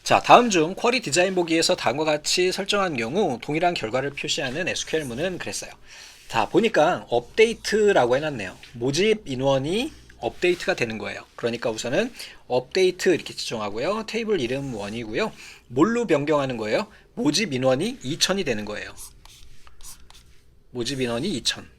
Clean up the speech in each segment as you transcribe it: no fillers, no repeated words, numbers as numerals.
자, 다음 중 쿼리 디자인 보기에서 다음과 같이 설정한 경우 동일한 결과를 표시하는 SQL문은 그랬어요. 자, 보니까 업데이트라고 해놨네요. 모집 인원이 업데이트가 되는 거예요. 그러니까 우선은 업데이트 이렇게 지정하고요. 테이블 이름 1이고요. 뭘로 변경하는 거예요? 모집 인원이 2000이 되는 거예요. 모집 인원이 2000.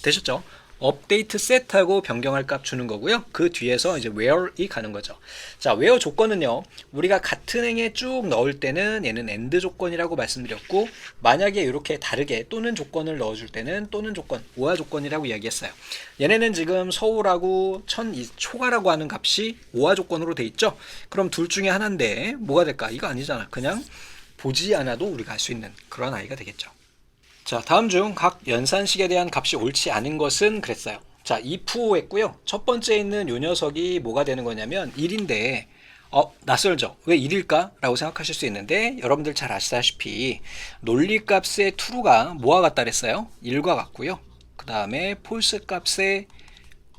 되셨죠? 업데이트 셋하고 변경할 값 주는 거고요. 그 뒤에서 이제 where이 가는 거죠. 자, where 조건은요. 우리가 같은 행에 쭉 넣을 때는 얘는 AND 조건이라고 말씀드렸고, 만약에 이렇게 다르게 또는 조건을 넣어줄 때는 또는 조건, 오화 조건이라고 이야기했어요. 얘네는 지금 서울하고 초가라고 하는 값이 오화 조건으로 돼 있죠. 그럼 둘 중에 하나인데 뭐가 될까? 이거 아니잖아. 그냥 보지 않아도 우리가 알 수 있는 그런 아이가 되겠죠. 자, 다음 중 각 연산식에 대한 값이 옳지 않은 것은 그랬어요. 자, if 했고요. 첫 번째에 있는 요 녀석이 뭐가 되는 거냐면 1인데 낯설죠? 왜 1일까? 라고 생각하실 수 있는데 여러분들 잘 아시다시피 논리값의 true가 뭐와 같다 그랬어요? 1과 같고요. 그 다음에 false 값의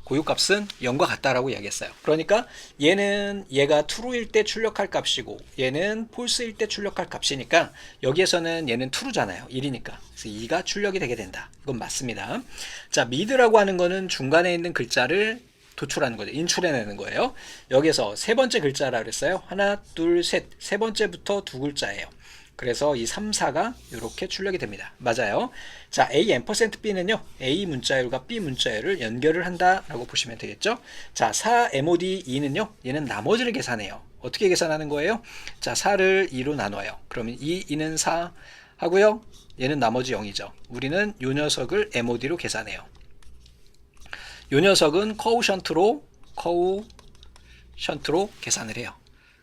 고유값은 0과 같다라고 이야기했어요. 그러니까 얘가 true일 때 출력할 값이고 얘는 false일 때 출력할 값이니까 여기에서는 얘는 true잖아요. 1이니까. 그래서 2가 출력이 되게 된다. 이건 맞습니다. 자, mid라고 하는 거는 중간에 있는 글자를 도출하는 거죠. 인출해내는 거예요. 여기서 세 번째 글자라 그랬어요. 하나, 둘, 셋. 세 번째부터 두 글자예요. 그래서 이 3, 4가 이렇게 출력이 됩니다. 맞아요. 자, A %B는요. A 문자열과 B 문자열을 연결을 한다라고 보시면 되겠죠. 자, 4 MOD 2는요. 얘는 나머지를 계산해요. 어떻게 계산하는 거예요? 자, 4를 2로 나눠요. 그러면 2는 4 하고요. 얘는 나머지 0이죠. 우리는 요 녀석을 MOD로 계산해요. 요 녀석은 코우션트로 계산을 해요.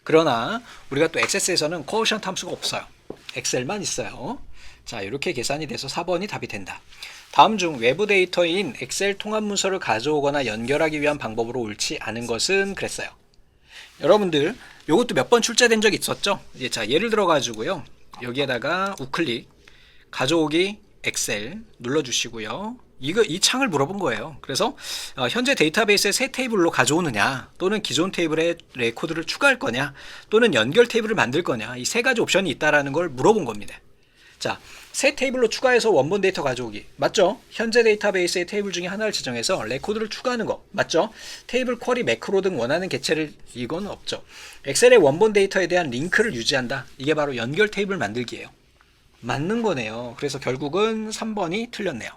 그러나 우리가 또 액세스에서는 코우션트 함수가 없어요. 엑셀만 있어요. 자, 이렇게 계산이 돼서 4번이 답이 된다. 다음 중 외부 데이터인 엑셀 통합 문서를 가져오거나 연결하기 위한 방법으로 옳지 않은 것은 그랬어요. 여러분들 요것도 몇 번 출제된 적이 있었죠? 자, 예를 들어 가지고요. 여기에다가 우클릭 가져오기 엑셀 눌러주시고요. 이 창을 물어본 거예요. 그래서 현재 데이터베이스에 새 테이블로 가져오느냐, 또는 기존 테이블에 레코드를 추가할 거냐, 또는 연결 테이블을 만들 거냐, 이 세 가지 옵션이 있다라는 걸 물어본 겁니다. 자, 새 테이블로 추가해서 원본 데이터 가져오기 맞죠? 현재 데이터베이스의 테이블 중에 하나를 지정해서 레코드를 추가하는 거 맞죠? 테이블 쿼리 매크로 등 원하는 개체를 이건 없죠. 엑셀의 원본 데이터에 대한 링크를 유지한다. 이게 바로 연결 테이블 만들기예요. 맞는 거네요. 그래서 결국은 3번이 틀렸네요.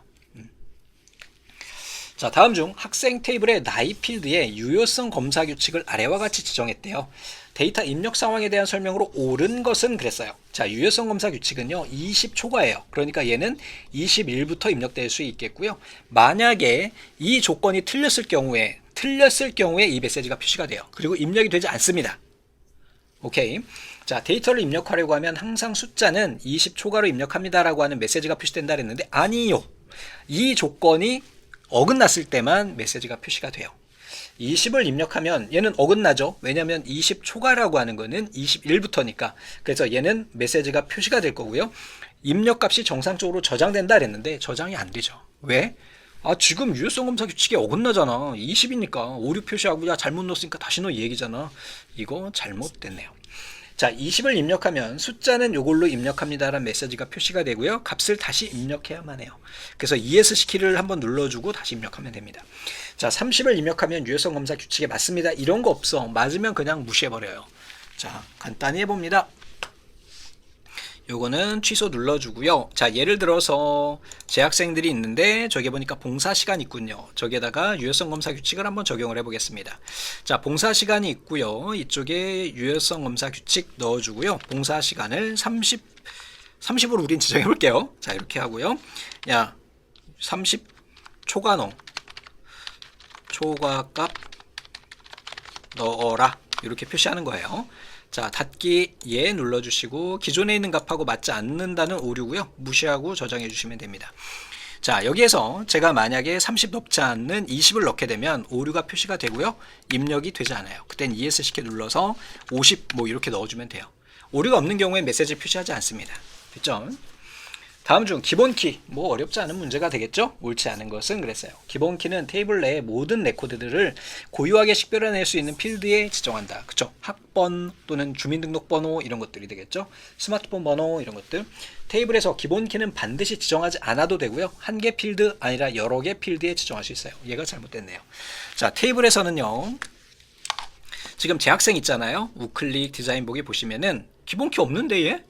자, 다음 중 학생 테이블의 나이 필드에 유효성 검사 규칙을 아래와 같이 지정했대요. 데이터 입력 상황에 대한 설명으로 옳은 것은 그랬어요. 자, 유효성 검사 규칙은요 20초과예요. 그러니까 얘는 21부터 입력될 수 있겠고요. 만약에 이 조건이 틀렸을 경우에 이 메시지가 표시가 돼요. 그리고 입력이 되지 않습니다. 오케이. 자, 데이터를 입력하려고 하면 항상 숫자는 20초과로 입력합니다 라고 하는 메시지가 표시된다 그랬는데 아니요. 이 조건이 어긋났을 때만 메시지가 표시가 돼요. 20을 입력하면 얘는 어긋나죠. 왜냐하면 20초과라고 하는 거는 21부터니까. 그래서 얘는 메시지가 표시가 될 거고요. 입력값이 정상적으로 저장된다 그랬는데 저장이 안 되죠. 왜? 지금 유효성 검사 규칙이 어긋나잖아. 20이니까 오류 표시하고 야 잘못 넣었으니까 다시 넣어 이 얘기잖아. 이거 잘못됐네요. 자, 20을 입력하면 숫자는 요걸로 입력합니다라는 메시지가 표시가 되고요. 값을 다시 입력해야만 해요. 그래서 ESC키를 한번 눌러주고 다시 입력하면 됩니다. 자, 30을 입력하면 유효성 검사 규칙에 맞습니다. 이런 거 없어. 맞으면 그냥 무시해버려요. 자, 간단히 해봅니다. 요거는 취소 눌러주고요. 자, 예를 들어서 재학생들이 있는데 저기 보니까 봉사 시간 있군요. 저기에다가 유효성 검사 규칙을 한번 적용을 해보겠습니다. 자, 봉사 시간이 있고요. 이쪽에 유효성 검사 규칙 넣어주고요. 봉사 시간을 30으로 우린 지정해 볼게요. 자, 이렇게 하고요. 야, 30 초과 값 넣어라. 이렇게 표시하는 거예요. 자, 닫기 예 눌러주시고 기존에 있는 값하고 맞지 않는다는 오류고요. 무시하고 저장해 주시면 됩니다. 자, 여기에서 제가 만약에 30 넣지 않는 20을 넣게 되면 오류가 표시가 되고요. 입력이 되지 않아요. 그땐 ESC키 눌러서 50 뭐 이렇게 넣어주면 돼요. 오류가 없는 경우에 메시지 표시하지 않습니다. 됐죠? 다음 중 기본키, 뭐 어렵지 않은 문제가 되겠죠? 옳지 않은 것은 그랬어요. 기본키는 테이블 내의 모든 레코드들을 고유하게 식별해낼 수 있는 필드에 지정한다. 그쵸? 학번 또는 주민등록번호 이런 것들이 되겠죠? 스마트폰 번호 이런 것들. 테이블에서 기본키는 반드시 지정하지 않아도 되고요. 한 개 필드 아니라 여러 개 필드에 지정할 수 있어요. 얘가 잘못됐네요. 자, 테이블에서는요. 지금 제 학생 있잖아요. 우클릭 디자인북에 보시면은 기본키 없는데 얘?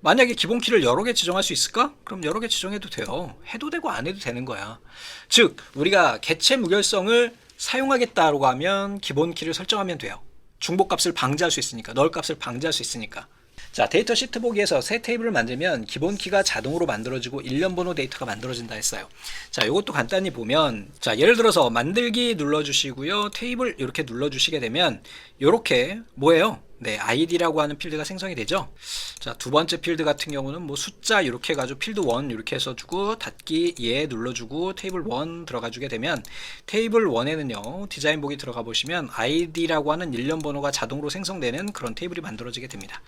만약에 기본키를 여러 개 지정할 수 있을까? 그럼 여러 개 지정해도 돼요. 해도 되고 안 해도 되는 거야. 즉 우리가 개체 무결성을 사용하겠다고 하면 기본키를 설정하면 돼요. 중복값을 방지할 수 있으니까, 널값을 방지할 수 있으니까. 자, 데이터 시트 보기에서 새 테이블을 만들면 기본키가 자동으로 만들어지고 일련 번호 데이터가 만들어진다 했어요. 자, 이것도 간단히 보면, 자, 예를 들어서 만들기 눌러주시고요. 테이블 이렇게 눌러주시게 되면 이렇게 뭐예요? 네, id라고 하는 필드가 생성이 되죠. 자, 두 번째 필드 같은 경우는 뭐 숫자 이렇게 해가지고 필드 1 이렇게 해서 주고 닫기 예 눌러주고 테이블 1 들어가 주게 되면 테이블 1에는요 디자인북이 들어가 보시면 id라고 하는 일련 번호가 자동으로 생성되는 그런 테이블이 만들어지게 됩니다.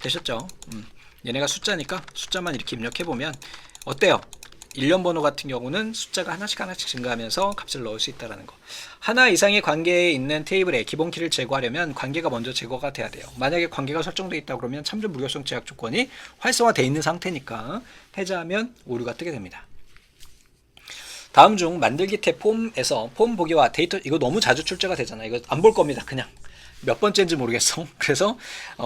되셨죠? 얘네가 숫자니까 숫자만 이렇게 입력해 보면 어때요? 일련 번호 같은 경우는 숫자가 하나씩 증가하면서 값을 넣을 수 있다는 거. 하나 이상의 관계에 있는 테이블에 기본키를 제거하려면 관계가 먼저 제거가 돼야 돼요. 만약에 관계가 설정되어 있다 그러면 참조 무결성 제약 조건이 활성화되어 있는 상태니까 해제하면 오류가 뜨게 됩니다. 다음 중 만들기 탭 폼에서 폼 보기와 데이터, 이거 너무 자주 출제가 되잖아요. 이거 안 볼 겁니다. 그냥 몇 번째인지 모르겠어. 그래서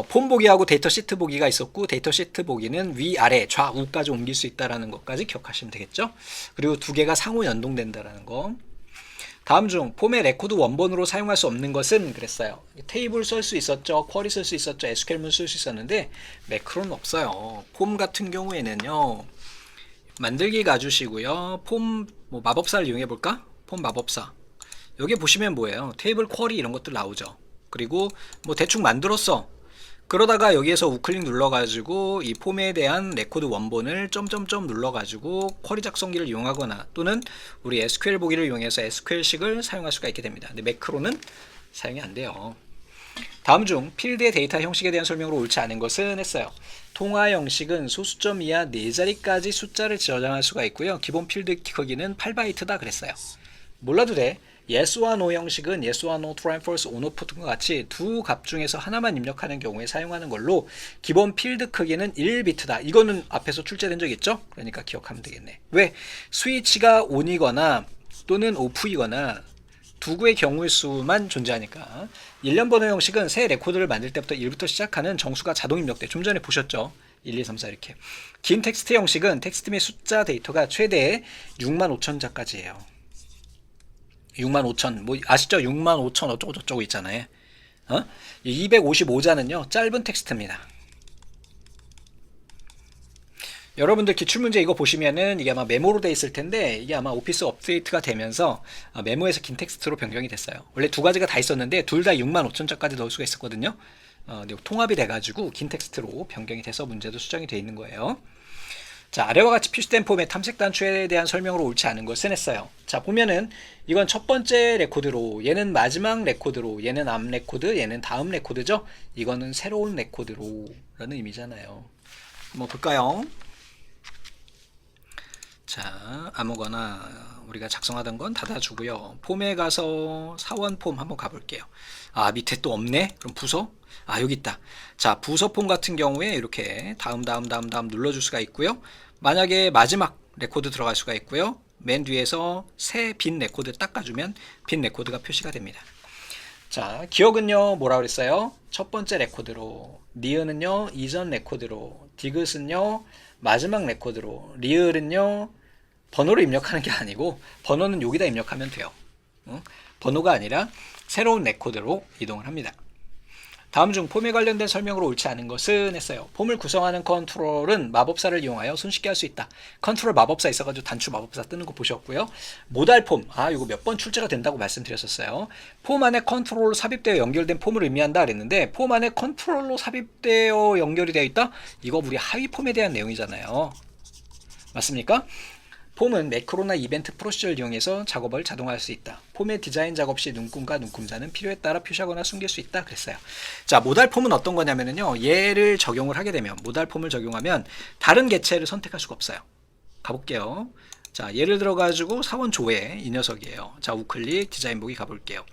폼 보기하고 데이터 시트 보기가 있었고 데이터 시트 보기는 위아래 좌우까지 옮길 수 있다는 것까지 기억하시면 되겠죠. 그리고 두 개가 상호 연동된다는 거. 다음 중 폼의 레코드 원본으로 사용할 수 없는 것은 그랬어요. 테이블 쓸 수 있었죠. 쿼리 쓸 수 있었죠. SQL문 쓸 수 있었는데 매크로는 없어요. 폼 같은 경우에는요. 만들기 가주시고요. 폼 뭐 마법사를 이용해 볼까? 폼 마법사. 여기 보시면 뭐예요? 테이블 쿼리 이런 것들 나오죠. 그리고 뭐 대충 만들었어. 그러다가 여기에서 우클릭 눌러가지고 이 폼에 대한 레코드 원본을 점점점 눌러가지고 쿼리 작성기를 이용하거나 또는 우리 SQL 보기를 이용해서 SQL식을 사용할 수가 있게 됩니다. 근데 매크로는 사용이 안 돼요. 다음 중 필드의 데이터 형식에 대한 설명으로 옳지 않은 것은 했어요. 통화 형식은 소수점 이하 4자리까지 숫자를 저장할 수가 있고요. 기본 필드 크기는 8바이트다 그랬어요. 몰라도 돼. yes와 no 형식은 yes와 no, true and false, on, off 등과 같이 두 값 중에서 하나만 입력하는 경우에 사용하는 걸로 기본 필드 크기는 1비트다. 이거는 앞에서 출제된 적 있죠? 그러니까 기억하면 되겠네. 왜? 스위치가 on이거나 또는 off이거나 두 개의 경우의 수만 존재하니까. 일련 번호 형식은 새 레코드를 만들 때부터 1부터 시작하는 정수가 자동 입력돼. 좀 전에 보셨죠? 1, 2, 3, 4 이렇게. 긴 텍스트 형식은 텍스트 및 숫자 데이터가 최대 65,000자까지예요. 65,000 뭐 아시죠? 65,000 어쩌고 저쩌고 있잖아요. 255자는요 짧은 텍스트입니다. 여러분들 기출문제 이거 보시면은 이게 아마 메모로 돼 있을 텐데 이게 아마 오피스 업데이트가 되면서 메모에서 긴 텍스트로 변경이 됐어요. 원래 두 가지가 다 있었는데 둘 다 65,000자까지 넣을 수가 있었거든요. 통합이 돼가지고 긴 텍스트로 변경이 돼서 문제도 수정이 돼 있는 거예요. 자, 아래와 같이 표시된 폼의 탐색 단추에 대한 설명으로 옳지 않은 것은 했어요. 자, 보면은 이건 첫 번째 레코드로, 얘는 마지막 레코드로, 얘는 앞 레코드, 얘는 다음 레코드죠. 이거는 새로운 레코드로 라는 의미잖아요. 한번 볼까요? 자, 아무거나 우리가 작성하던 건 닫아주고요. 폼에 가서 사원 폼 한번 가볼게요. 아, 밑에 또 없네? 그럼 부서? 아, 여기 있다. 자, 부서 폼 같은 경우에 이렇게 다음 눌러줄 수가 있고요. 만약에 마지막 레코드 들어갈 수가 있고요. 맨 뒤에서 새 빈 레코드 닦아주면 빈 레코드가 표시가 됩니다. 자, 기억은요, 뭐라 그랬어요? 첫 번째 레코드로, 니은은요, 이전 레코드로, 디귿은요, 마지막 레코드로, 리을은요, 번호를 입력하는 게 아니고 번호는 여기다 입력하면 돼요. 번호가 아니라 새로운 레코드로 이동을 합니다. 다음 중 폼에 관련된 설명으로 옳지 않은 것은 했어요. 폼을 구성하는 컨트롤은 마법사를 이용하여 손쉽게 할 수 있다. 컨트롤 마법사 있어가지고 단추 마법사 뜨는 거 보셨고요. 모달 폼, 이거 몇 번 출제가 된다고 말씀드렸었어요. 폼 안에 컨트롤로 삽입되어 연결된 폼을 의미한다 그랬는데 폼 안에 컨트롤로 삽입되어 연결이 되어 있다? 이거 우리 하위 폼에 대한 내용이잖아요. 맞습니까? 폼은 매크로나 이벤트 프로시저를 이용해서 작업을 자동화할 수 있다. 폼의 디자인 작업 시 눈금과 눈금자는 필요에 따라 표시하거나 숨길 수 있다 그랬어요. 자, 모달 폼은 어떤 거냐면요. 얘를 적용을 하게 되면, 모달 폼을 적용하면 다른 개체를 선택할 수가 없어요. 가볼게요. 자, 예를 들어 가지고 사원 조회 이 녀석이에요. 자, 우클릭 디자인 보기 가볼게요.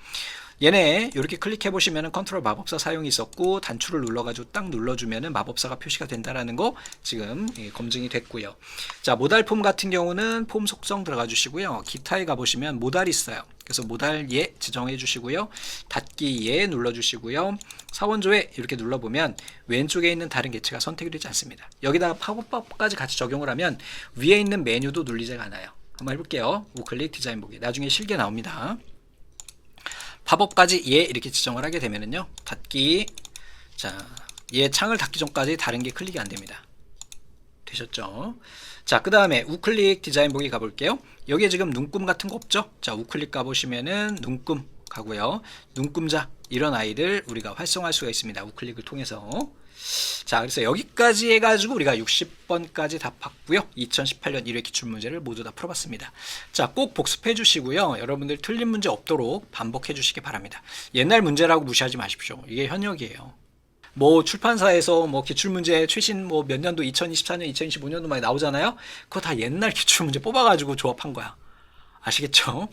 얘네 이렇게 클릭해 보시면은 컨트롤 마법사 사용이 있었고, 단추를 눌러 가지고 딱 눌러주면은 마법사가 표시가 된다라는 거 지금 검증이 됐고요. 자, 모달 폼 같은 경우는 폼 속성 들어가 주시고요. 기타에 가 보시면 모달이 있어요. 그래서 모달 예 지정해 주시고요. 닫기 예 눌러 주시고요. 사원조회 이렇게 눌러 보면 왼쪽에 있는 다른 개체가 선택이 되지 않습니다. 여기다가 팝업까지 같이 적용을 하면 위에 있는 메뉴도 눌리지가 않아요. 한번 해볼게요. 우클릭 디자인 보기. 나중에 실게 나옵니다. 팝업까지 예 이렇게 지정을 하게 되면은요, 닫기, 자, 얘 창을 닫기 전까지 다른 게 클릭이 안 됩니다. 되셨죠? 자, 그 다음에 우클릭 디자인 보기 가볼게요. 여기에 지금 눈금 같은 거 없죠? 자, 우클릭 가보시면은 눈금 가고요. 눈금자 이런 아이들 우리가 활성화할 수가 있습니다. 우클릭을 통해서. 자, 그래서 여기까지 해가지고 우리가 60번까지 다 봤고요. 2018년 1회 기출문제를 모두 다 풀어봤습니다. 자, 꼭 복습해 주시고요. 여러분들 틀린 문제 없도록 반복해 주시기 바랍니다. 옛날 문제라고 무시하지 마십시오. 이게 현역이에요. 뭐 출판사에서 뭐 기출문제 최신 뭐 몇 년도 2024년, 2025년도 많이 나오잖아요. 그거 다 옛날 기출문제 뽑아가지고 조합한 거야. 아시겠죠?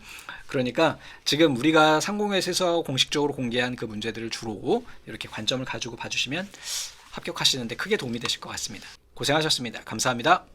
그러니까 지금 우리가 상공회에서 공식적으로 공개한 그 문제들을 주로 이렇게 관점을 가지고 봐주시면 합격하시는데 크게 도움이 되실 것 같습니다. 고생하셨습니다. 감사합니다.